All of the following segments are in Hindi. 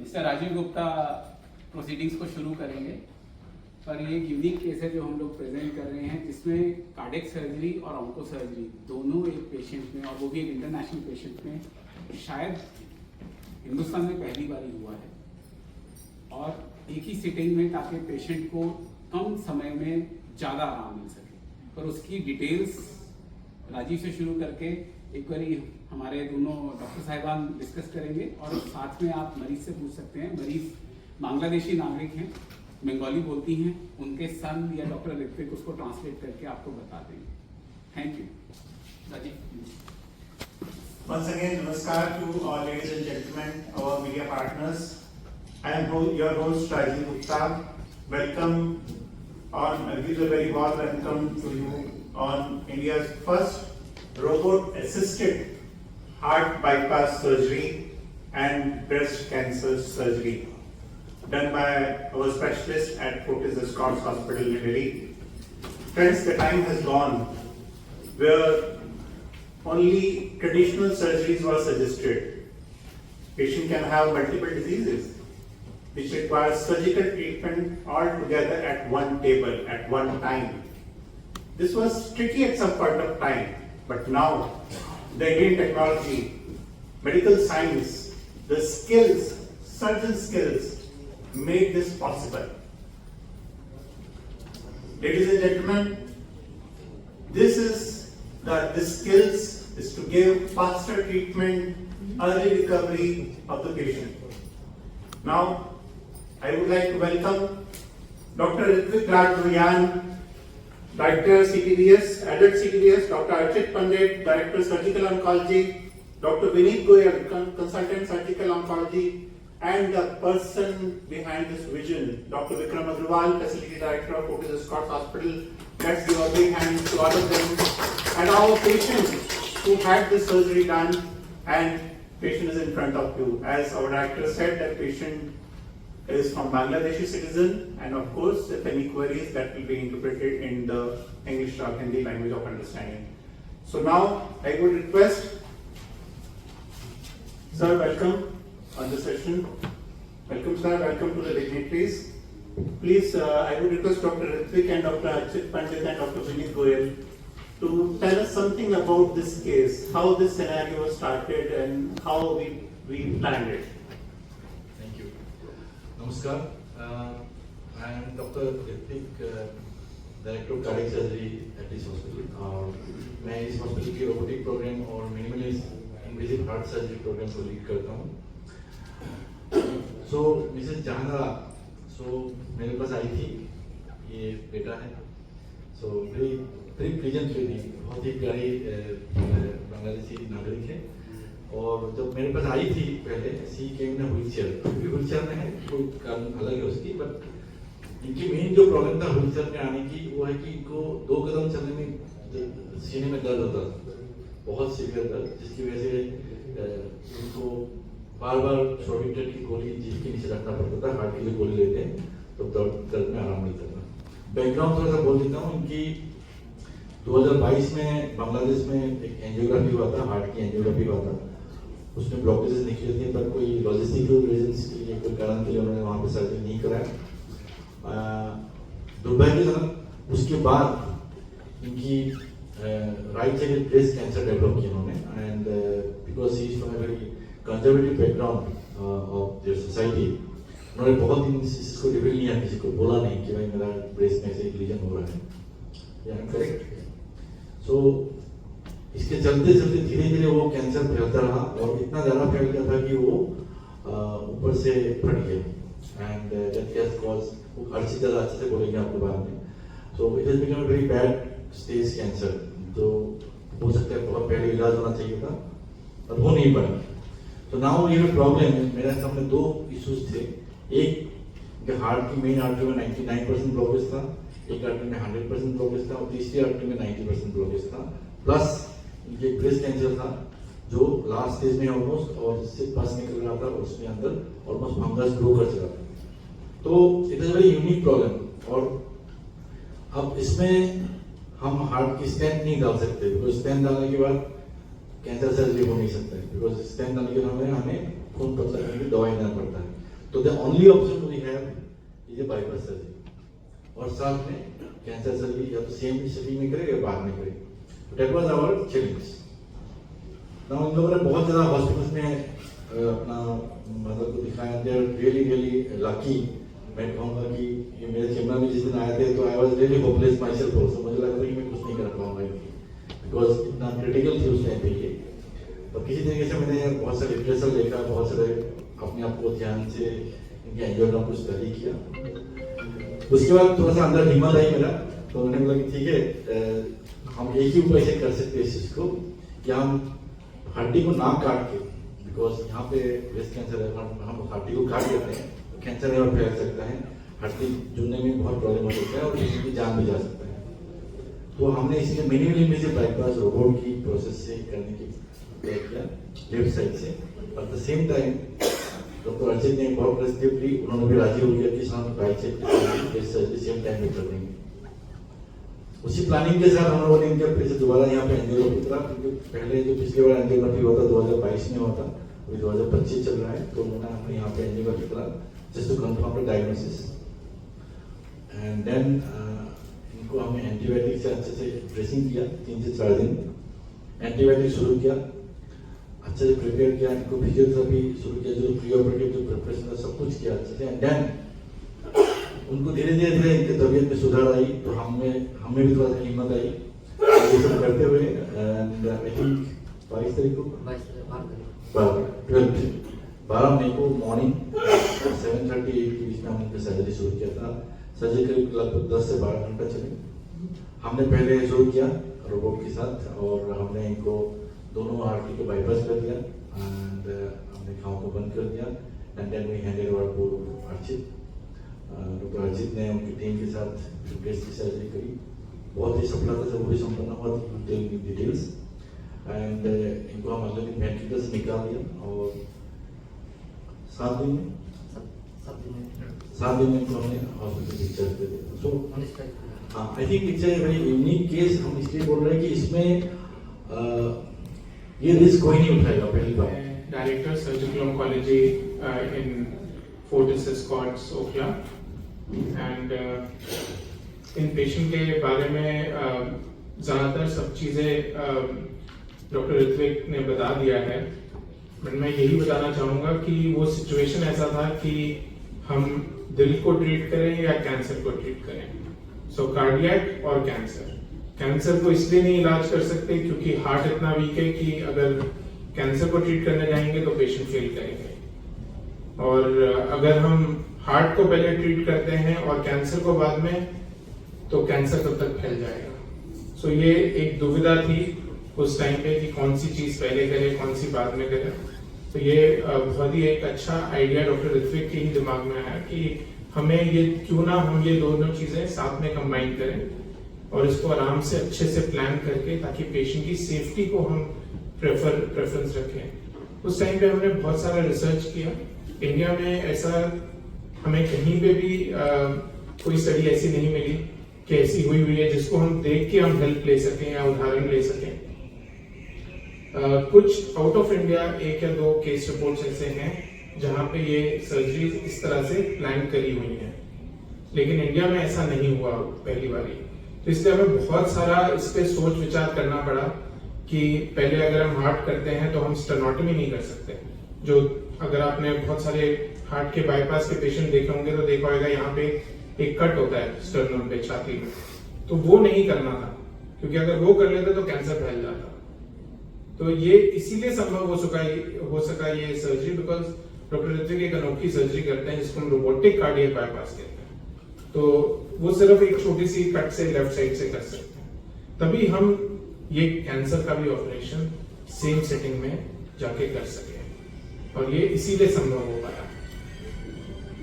मिस्टर राजीव गुप्ता प्रोसीडिंग्स को शुरू करेंगे। पर ये एक यूनिक केस है जो हम लोग प्रेजेंट कर रहे हैं, जिसमें कार्डियक सर्जरी और ऑन्को सर्जरी दोनों एक पेशेंट में, और वो भी एक इंटरनेशनल पेशेंट में, शायद हिंदुस्तान में पहली बार ही हुआ है और एक ही सिटिंग में, ताकि पेशेंट को कम समय में ज़्यादा आराम मिल सके। पर उसकी डिटेल्स राजीव से शुरू करके एक बारी हमारे दोनों डॉक्टर साहिबान डिस्कस करेंगे और साथ में आप मरीज से पूछ सकते हैं। मरीज बांग्लादेशी नागरिक हैं, बंगाली बोलती हैं, उनके सन या डॉक्टर ऋत्विक उसको ट्रांसलेट करके आपको बता देंगे। Thank you. Rajiv. Once again, namaskar to all ladies and gentlemen, our media partners. I am your host Rajiv Gupta. Welcome give a very warm welcome to you on India's first robot-assisted heart bypass surgery and breast cancer surgery done by our specialist at Fortis Escorts Hospital, New Delhi. Friends, the time has gone where only traditional surgeries were suggested. Patient can have multiple diseases which require surgical treatment all together at one table at one time. This was tricky at some point of time, but now the Indian technology, medical science, the skills, surgeon skills made this possible. Ladies and gentlemen, this skills is to give faster treatment, early recovery of the patient. Now, I would like to welcome Dr. Ritwik Raj Bhuyan, Director CTDS, Adult CTDS, Dr. Archit Pandit, Director Surgical Oncology, Dr. Vineet Goyal, Consultant Surgical Oncology, and the person behind this vision, Dr. Vikram Agrawal, Facility Director of Fortis Escorts Hospital. Let's give a big hand to all of them. And our patient who had the surgery done, and patient is in front of you. As our director said, that patient is from Bangladeshi citizen, and of course, if any queries, that will be interpreted in the English or Hindi language of understanding. So now, I would request, sir, welcome on the session. Welcome, sir. Welcome to the dignitaries. Please, I would request Dr. Ritwik and Dr. Archit Pandit and Dr. Vineet Goyal to tell us something about this case, how this scenario started, and how we planned it. नमस्कार, I am Dr. Ritwik, Director of Cardiac Surgery at this hospital. और मैं इस हॉस्पिटल की रोबोटिक प्रोग्राम और minimally invasive heart surgery program को लीड करता हूँ। सो मिसेस जहानारा मेरे पास आई थी, ये बेटा है। सो वेरी प्लीजेंट लेडी, बहुत ही प्यारी बांग्लादेशी नागरिक है। और जब मेरे पास आई थी पहले, सी केम इन व्हील चेयर में है, कोई कारण अलग है उसकी, बट इनकी मेन जो प्रॉब्लम था व्हील चेयर में आने की, वो है कि इनको 2 कदम चलने में सीने में दर्द होता था, बहुत सीवियर दर्द, जिसकी वजह से इनको बार बार सोडिट्रेट की गोली जीभ के नीचे रखना पड़ता था। हार्ट की जो गोली लेते हैं तो दर्द में आराम मिलता था। बैकग्राउंड थोड़ा सा बोल देता हूँ। इनकी 2022 में बांग्लादेश में एक एंजियोग्राफी हुआ था, हार्ट की एंजियोग्राफी हुआ था। उसमें ब्लॉकेजेस निकले थे, पर कोई लॉजिस्टिकल रीजंस के लिए, कोई कारण के लिए उन्होंने वहाँ पे सर्जरी नहीं कराया। दुर्भाग्यजनक उसके बाद इनकी right side breast cancer develop किया उन्होंने, and because he is from a very conservative background of their society, उन्होंने बहुत दिन इसको रिवील नहीं किया, किसी को बोला नहीं कि भाई मेरा ब्रेस्ट में से एक लीजन हो रहा है, या करेक्ट। सो इसके चलते चलते धीरे धीरे वो कैंसर फैलता रहा, और इतना ज़्यादा फैल गया था कि वो ऊपर से फट गया, एंड दैट कैन कॉज, वो हर चीज़ ज़्यादा अच्छे से बोलेंगे आपके बाद में। So it has become a very bad stage cancer, जो हो सकता है बहुत पहले इलाज होना चाहिए था, पर हो नहीं पाया। तो नाउ ये प्रॉब्लम है, मेरे सामने 2 इश्यूज थे। एक हार्ट की मेन आर्टरी में 99% ब्लॉकेज था, एक आर्टरी में 100% ब्लॉकेज था, और तीसरी आर्टरी में 90% ब्लॉकेज था, प्लस इनके ब्रेस्ट कैंसर था जो लास्ट स्टेज में ऑलमोस्ट, और जिससे पस निकल रहा था, और उसमें अंदर ऑलमोस्ट फंगस ग्रो कर चुका था। तो it is very unique problem. और अब इसमें हम हार्ट की स्टेंट नहीं डाल सकते, बिकॉज स्टेंट डालने के बाद कैंसर सर्जरी हो नहीं सकता है, बिकॉज स्टेंट डालने के बाद हमें खून पतला करने की दवाई देना पड़ता है। तो the only option we have is a bypass surgery, और साथ में कैंसर सर्जरी या तो सेम सिटी में करे या बाद में करे। That was our challenge. Now इन लोगों ने बहुत ज़्यादा हॉस्पिटल्स में अपना मतलब को दिखाया, they are really really lucky. मैं कहूँगा कि ये मेरे चेम्बर में जिस दिन आए थे तो I was really hopeless my self also, मुझे लगा था कि मैं कुछ नहीं कर पाऊंगा बिकॉज इतना क्रिटिकल थी उस टाइम पे ये। और किसी तरीके से मैंने बहुत सारे लिटरेचर देखा, बहुत सारे अपने आप को ध्यान से इनके एंजियोग्राम को स्टडी किया। उसके बाद थोड़ा सा अंदर हिम्मत आई मेरा, तो उन्होंने बोला कि ठीक है हम एक ही उपाय से कर सकते हैं इस चीज़ को कि हम हड्डी को ना काट के, बिकॉज यहाँ पे ब्रेस्ट कैंसर है, हम हड्डी को काट देते हैं तो कैंसर यहाँ फैल सकता है, हड्डी जुड़ने में बहुत प्रॉब्लम हो सकता है और किसी की जान भी जा सकता है। तो हमने इसलिए मिनिमली इन्वेसिव बाईपास रोबोट की प्रोसेस से करने की तय किया लेफ्ट साइड से। At the same time doctor Arjit ने बहुत पॉजिटिवली उन्होंने भी राजी हो गया कि हम बाईसेप्टिक सर्जरी सेम टाइम में कर देंगे। उसी प्लानिंग के साथ हम लोगों ने इनके फिर से दोबारा यहाँ पे एंजियोग्राफी करा, क्योंकि पहले जो पिछले बार एंजियोग्राफी हुआ था 2022 में हुआ था, अभी 2025 चल रहा है, तो हमने यहाँ पे एंजियोग्राफी करा just to confirm the diagnosis. And then इनको हमने एंटीबायोटिक से अच्छे से ड्रेसिंग किया 3 से 4 दिन, एंटीबायोटिक शुरू किया, अच्छे से प्रिपेयर किया, इनको फिजियोथेरेपी शुरू किया, जो प्री ऑपरेटिव जो प्रिपरेशन था सब कुछ किया अच्छे से। एंड देन उनको धीरे धीरे इनकी तबीयत में सुधार आई, तो हमें भी थोड़ा सा हिम्मत आई ये सब करते हुए। एंड आई थिंक 22 तारीख को 12 मई को मॉर्निंग 7:30 के बीच में हमने सर्जरी शुरू किया था। सर्जरी करीब लगभग 10 से 12 घंटा चली। हमने पहले शुरू किया रोबोट के साथ और हमने इनको दोनों आर्टरी को बाईपास कर दिया एंड हमने खाओं को बंद कर दिया। And then we handed over to Archit. Doctor Arjit ने उनकी टीम के साथ ब्रेस्ट की सर्जरी करी, बहुत ही सफलता से वो भी संपन्न हुआ डिटेल्स। एंड इनको हम अगले दिन वेंटिलेटर से निकाल दिया और 7 दिन में इनको हमने हॉस्पिटल डिस्चार्ज कर दिया। So I think it's a very unique case. हम इसलिए बोल रहे हैं कि इसमें ये रिस्क कोई नहीं उठाएगा पहली बार। Director surgical oncology in Fortis Escorts Okhla. And in patient के बारे में ज़्यादातर सब चीज़ें डॉक्टर ऋत्विक ने बता दिया है, बट मैं यही बताना चाहूँगा कि वो सिचुएशन ऐसा था कि हम दिल को ट्रीट करें या कैंसर को ट्रीट करें। सो कार्डियक और कैंसर को इसलिए नहीं इलाज कर सकते क्योंकि हार्ट इतना वीक है कि अगर कैंसर को ट्रीट करने जाएंगे तो पेशेंट फेल करेंगे, और अगर हम हार्ट को पहले ट्रीट करते हैं और कैंसर को बाद में, तो कैंसर तब तक फैल जाएगा। सो ये एक दुविधा थी उस टाइम पे कि कौन सी चीज पहले करें कौन सी बाद में करें। तो ये बहुत ही एक अच्छा आइडिया डॉक्टर ऋत्विक के ही दिमाग में आया कि हमें ये क्यों ना हम ये दोनों चीजें साथ में कंबाइन करें और इसको आराम से अच्छे से प्लान करके, ताकि पेशेंट की सेफ्टी को हम प्रेफरेंस रखें। उस टाइम पे हमने बहुत सारा रिसर्च किया। इंडिया में ऐसा हमें कहीं पे भी कोई स्टडी ऐसी नहीं मिली कि ऐसी हुई है जिसको हम देख के हम हेल्प ले सकें या उदाहरण ले सकें। कुछ आउट ऑफ इंडिया 1 या 2 केस रिपोर्ट्स ऐसे हैं जहां पे ये सर्जरी इस तरह से प्लान करी हुई है, लेकिन इंडिया में ऐसा नहीं हुआ पहली बारी। तो इसलिए हमें बहुत सारा इस पे सोच विचार करना पड़ा कि पहले अगर हम हार्ट करते हैं तो हम स्टेनोटमी नहीं कर सकते। जो अगर आपने बहुत सारे हार्ट के बाईपास के पेशेंट देखे होंगे तो देखा होगा यहाँ पे एक कट होता है स्टर्नम पे, छाती में, तो वो नहीं करना था क्योंकि अगर वो कर लेते तो कैंसर फैल जाता। तो ये इसीलिए संभव हो सका ये सर्जरी, बिकॉज डॉक्टर ऋत्विक एक अनोखी सर्जरी करते हैं जिसको हम रोबोटिक कार्डियक बाईपास कहते हैं। तो वो सिर्फ एक छोटी सी कट से लेफ्ट साइड से कर सकते हैं, तभी हम ये कैंसर का भी ऑपरेशन सेम सेटिंग में जाके कर सके, और ये इसीलिए संभव हो पाया।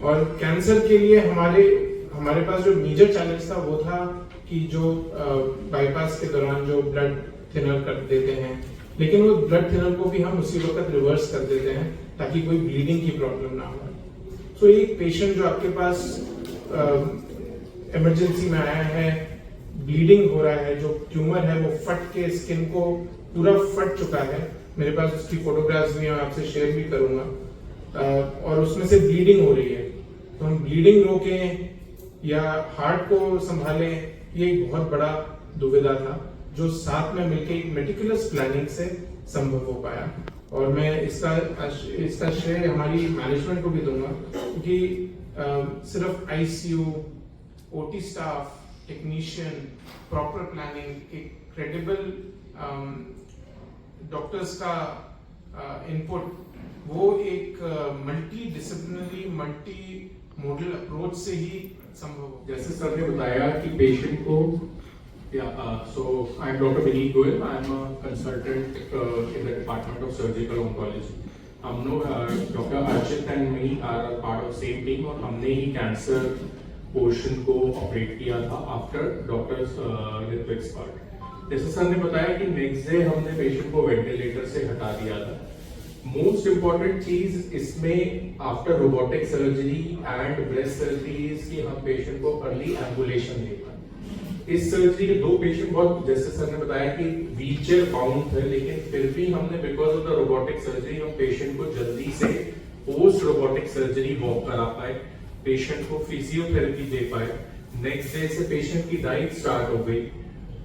और कैंसर के लिए हमारे पास जो मेजर चैलेंज था वो था कि जो बाईपास के दौरान जो ब्लड थिनर कर देते हैं, लेकिन वो ब्लड थिनर को भी हम उसी वक्त रिवर्स कर देते हैं ताकि कोई ब्लीडिंग की प्रॉब्लम ना हो। तो एक पेशेंट जो आपके पास इमरजेंसी में आया है, ब्लीडिंग हो रहा है, जो ट्यूमर है वो फट के स्किन को पूरा फट चुका है, मेरे पास उसकी फोटोग्राफ्स भी मैं आपसे शेयर भी करूंगा। और उसमें से ब्लीडिंग हो रही है, तो हम ब्लीडिंग रोकें या हार्ट को संभालें, ये एक बहुत बड़ा दुविधा था जो साथ में मिलकर एक मेटिकुलस प्लानिंग से संभव हो पाया। और मैं इसका श्रेय हमारी मैनेजमेंट को भी दूंगा, क्योंकि सिर्फ ICU, OT staff, technician, proper planning, एक क्रेडिबल डॉक्टर्स का इनपुट, वो एक multi disciplinary, multi modal approach से ही संभव हो। जैसे सर ने बताया कि पेशेंट को so I'm Dr. Vineet Goyal. I'm a consultant in the Department of Surgical Oncology. हम लोग doctor Archit and me are part of same team, और हमने ही कैंसर पोर्शन को ऑपरेट किया था आफ्टर डॉक्टर ऋत्विक्स पार्ट। जैसे सर ने बताया कि नेक्स्ट डे हमने पेशेंट को वेंटिलेटर से हटा दिया था। मोस्ट इम्पॉर्टेंट चीज इसमें after robotic surgery and breast surgeries की हम पेशेंट को अर्ली एम्बुलेशन दे पाए। इस सर्जरी के 2 पेशेंट बहुत, जैसे सर ने बताया कि व्हीलचेयर बाउंड थे, लेकिन फिर भी हमने because of the robotic surgery हम पेशेंट को जल्दी से पोस्ट रोबोटिक सर्जरी वॉक करा पाए, पेशेंट को फिजियोथेरेपी दे पाए। नेक्स्ट डे से पेशेंट की डाइट स्टार्ट हो गई।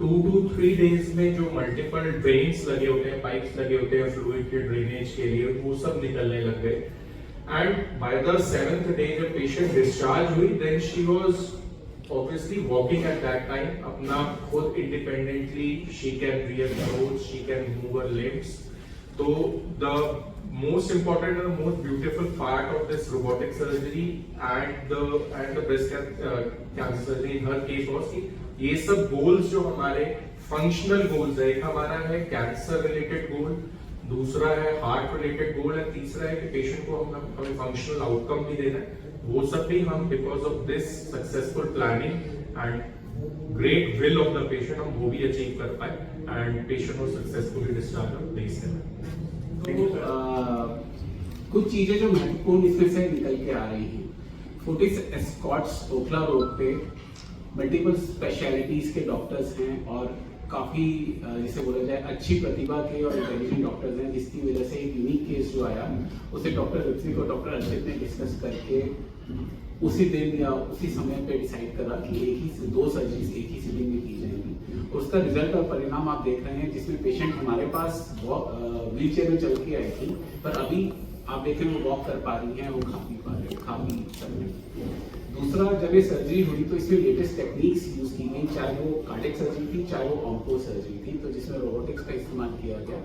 2 to 3 डेज में जो मल्टीपल ड्रेन्स लगे होते हैं, पाइप्स लगे होते हैं फ्लूइड के ड्रेनेज के लिए, वो सब निकलने लग गए। And by the 7th day जब पेशेंट डिस्चार्ज हुई, then she was obviously walking at that time, अपना खुद independently she can wear clothes, she can move her limbs. So the most important and the most beautiful part of this robotic surgery and the breast cancer surgery in her case was कि ये सब goals जो हमारे functional goals है, एक हमारा है cancer related goal, दूसरा है हार्ट रिलेटेड गोल है, तीसरा है कि पेशेंट को हमें फंक्शनल आउटकम भी देना है, वो सब भी हम because of this successful planning and great will of the patient हम वो भी अचीव कर पाए एंड पेशेंट को सक्सेसफुली डिस्चार्ज ऑफ डे 7। कुछ चीजें जो महत्वपूर्ण इसमें से निकल के आ रही हैं, फोर्टिस एस्कॉर्ट्स ओखला रोड पे मल्टीपल स्पेशलिटीज के डॉक्टर्स हैं और काफी जिसे बोला जाए अच्छी प्रतिभा के और इंटेलिजेंट डॉक्टर्स हैं, जिसकी वजह से एक यूनिक केस जो आया उसे डॉक्टर ऋत्विक और डॉक्टर अर्चित ने डिस्कस करके उसी दिन या उसी समय पे डिसाइड करा कि एक ही 2 सर्जरीज एक ही सिटिंग में की जाएंगी। उसका रिजल्ट और परिणाम आप देख रहे हैं, जिसमें पेशेंट हमारे पास व्हील चेयर में चल के आई थी, पर अभी आप देखें वो वॉक कर पा रही हैं, वो खा पी कर रही हैं। दूसरा, जब ये सर्जरी हुई तो इसमें लेटेस्ट टेक्निक्स यूज की गई, चाहे वो कार्डियक सर्जरी थी चाहे वो ऑन्को सर्जरी थी, तो जिसमें रोबोटिक्स का इस्तेमाल किया गया।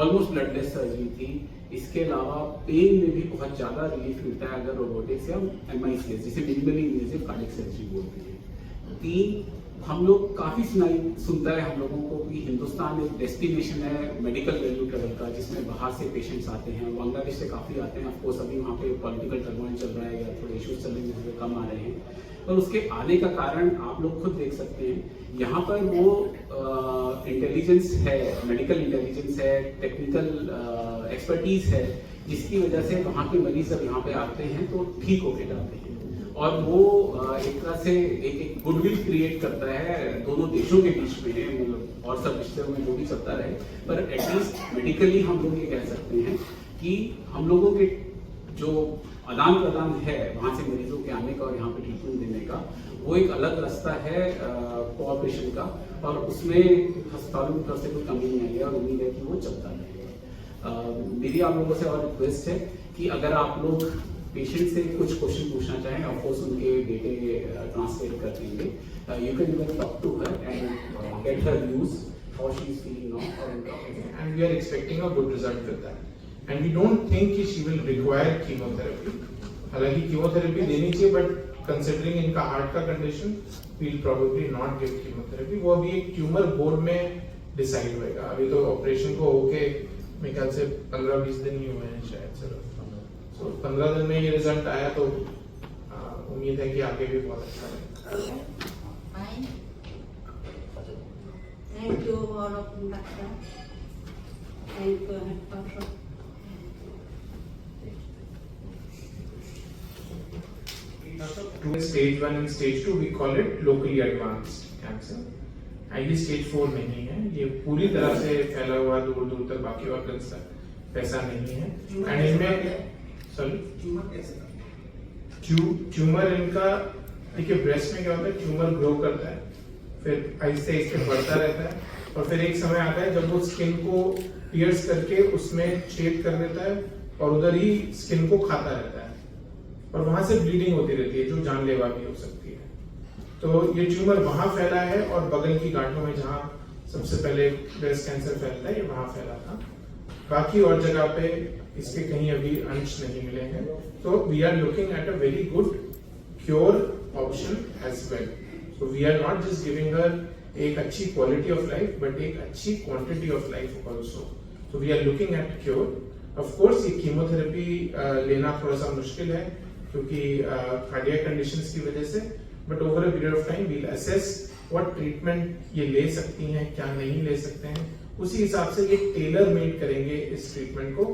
ऑलमोस्ट ब्लडलेस सर्जरी थी। इसके अलावा पेन में भी बहुत ज़्यादा रिलीफ मिलता है अगर रोबोटिक्स या MICS जिसे मिनिमली इन्वेसिव कार्डियक सर्जरी बोलते हैं। 3, हम लोग काफ़ी सुनता है हम लोगों को कि हिंदुस्तान एक डेस्टिनेशन है मेडिकल वैल्यू ट्रेवल का, जिसमें बाहर से पेशेंट्स आते हैं, बांग्लादेश से काफ़ी आते हैं। ऑफकोर्स अभी वहाँ पे पॉलिटिकल टर्मोइल चल रहा है या थोड़े इश्यूज चल रहे हैं, कम आ रहे हैं, पर उसके आने का कारण आप लोग खुद देख सकते हैं। यहाँ पर वो इंटेलिजेंस है, मेडिकल इंटेलिजेंस है, टेक्निकल एक्सपर्टीज है, जिसकी वजह से वहाँ के मरीज जब यहाँ पे आते हैं तो ठीक होके जाते हैं, और वो एक तरह से एक गुडविल क्रिएट करता है दोनों देशों के बीच में, मतलब और सब रिश्तों में जो भी चलता रहे, पर एटलीस्ट मेडिकली हम लोग ये कह सकते हैं कि हम लोगों के जो आदान प्रदान है वहाँ से मरीजों के आने का और यहाँ पे ट्रीटमेंट देने का, वो एक अलग रास्ता है कोऑपरेशन का, और उसमें अस्पतालों की तरफ से कोई कमी नहीं आई है और उम्मीद है कि वो चलता रहेगा। मेरी आप लोगों से और रिक्वेस्ट है कि अगर आप लोग पेशेंट से कुछ क्वेश्चन पूछना चाहें, ऑफकोर्स उनके डेटे ट्रांसलेट कर देंगे, you can even talk to her and get her views how she is feeling now, and we are expecting a good result with that. And we don't think कि she will require chemotherapy. हालांकि chemotherapy देनी चाहिए, but considering इनका हार्ट का condition, we'll probably not give chemotherapy. वो अभी एक ट्यूमर बोर्ड में डिसाइड होएगा। अभी तो ऑपरेशन को होके मेरे ख्याल से 15-20 दिन ही हुए हैं शायद सिर्फ। तो 15 दिन में ये रिजल्ट आया तो उम्मीद है कि आगे भी बहुत अच्छा रहेगा। Thank you all of you, doctor. Thank you, doctor. Stage 1 and stage 2 we call it locally advanced cancer. ये stage 4 नहीं है, ये पूरी तरह से फैला हुआ दूर दूर तक बाकी ऑर्गन्स तक वैसा नहीं है। एंड इनमें सॉरी ट्यूमर इनका देखिए, ब्रेस्ट में क्या होता है, ट्यूमर ग्रो करता है, फिर आहिस्ते आहिस्ते बढ़ता रहता है, और फिर एक समय आता है जब वो स्किन को पियर्स करके उसमें छेद कर देता है और उधर ही स्किन को खाता रहता है, और वहां से ब्लीडिंग होती रहती है जो जानलेवा भी हो सकती है। तो ये ट्यूमर वहां फैला है, और बगल की गांठों में जहां सबसे पहले ब्रेस्ट कैंसर फैलता है, ये वहां फैला था। बाकी और जगह पे इसके कहीं अभी अंश नहीं मिले हैं। तो we are looking at a very good cure option as well. So we are not just giving her एक अच्छी क्वालिटी ऑफ लाइफ, बट एक अच्छी quantity of life also. So we are looking at cure. Of course ये कीमोथेरेपी लेना थोड़ा सा मुश्किल है क्योंकि कार्डियक कंडीशंस की वजह से, but over a period of time we'll assess what treatment ये ले सकती हैं, क्या नहीं ले सकते हैं, उसी हिसाब से ये टेलर मेड करेंगे इस ट्रीटमेंट को,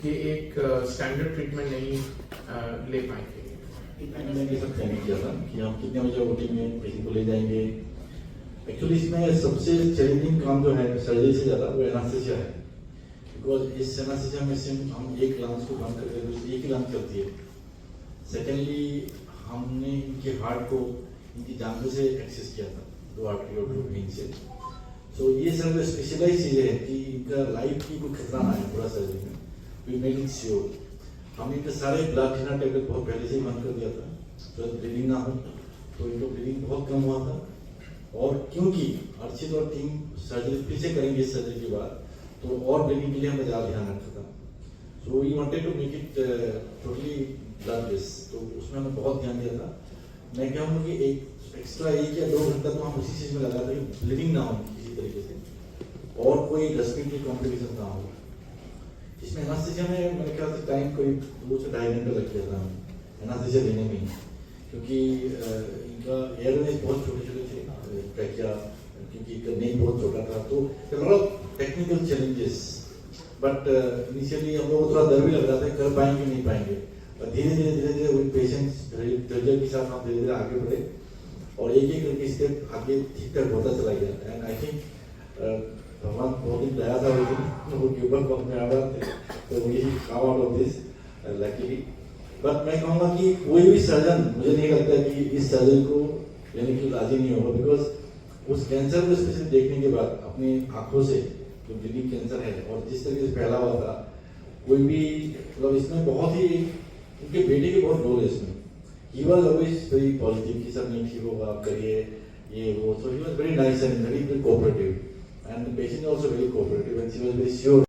कि एक स्टैंडर्ड ट्रीटमेंट नहीं ले पाएंगे। मैंने ये सब कहने किया था कि हम कितने बजे ओटी में पेशेंट को ले जाएंगे। एक्चुअली इसमें सबसे चैलेंजिंग काम जो है सर्जरी से ज़्यादा वो एनास्थेसिया है, बिकॉज इस एनास्थेसिया में से हम एक लंग्स को बंद करके दूसरी एक ही लंग्स चलती है। सेकेंडली हमने इनके हार्ट को इनकी जांघों से एक्सेस किया था, 2 आर्टरी और 2 वेन से। तो ये सब स्पेशलाइज चीज़ें हैं कि इनका लाइफ की कोई खतरा ना है पूरा सर्जरी में। We made it sure. हमने इनके सारे ब्लड थिनर टैबलेट बहुत पहले से ही बंद कर दिया था, तो ब्लीडिंग ना हो, तो इनको ब्लीडिंग बहुत कम हुआ था। और क्योंकि अर्चित और टीम सर्जरी फिर से करेंगे इस सर्जरी के बाद, तो और ब्लीडिंग के लिए हमें ज़्यादा ध्यान रखा था। So we wanted to make it totally bloodless, तो उसमें हमें बहुत ध्यान दिया था। मैं कहूँगा कि एक एक्स्ट्रा 1 या 2 घंटा तो हम उसी चीज़ में लगा था कि ब्लीडिंग ना हो किसी तरीके से, और कोई रेस्पिरेटरी कॉम्प्लिकेशन ना हो। इसमें एनास्थेसिया में मेरे ख्याल से टाइम कोई 2 से 2.5 घंटे लग गया था एनास्थेसिया देने में, क्योंकि इनका एयरवेज बहुत छोटे थे, ट्रैकिया क्योंकि नेक बहुत छोटा था, तो टेक्निकल चैलेंजेस। बट इनिशियली हम लोग को थोड़ा डर भी लग रहा था कर पाएंगे नहीं पाएंगे, और धीरे धीरे वही पेशेंट्स धैर्य के साथ हम धीरे धीरे आगे बढ़े, और एक एक करके स्टेप आगे ठीक ठाक होता चला गया। एंड आई थिंक भगवान बहुत ही दया था वो के ऊपर को अपने आ रहा थे, तो we come out of this luckily. But मैं कहूँगा कि कोई भी सर्जन, मुझे नहीं लगता कि इस सर्जरी को लेने के लिए राजी नहीं होगा, बिकॉज उस कैंसर को स्पेशली देखने के बाद अपनी आंखों से जो ब्लीडिंग कैंसर है और जिस तरीके से फैला हुआ था, कोई भी मतलब इसमें बहुत ही उनके बेटे की बहुत रोल है इसमें। He was always very positive कि सब नहीं ठीक होगा, आप करिए ये वो। So he was very nice and very cooperative, and the patient also very cooperative, and she was very sure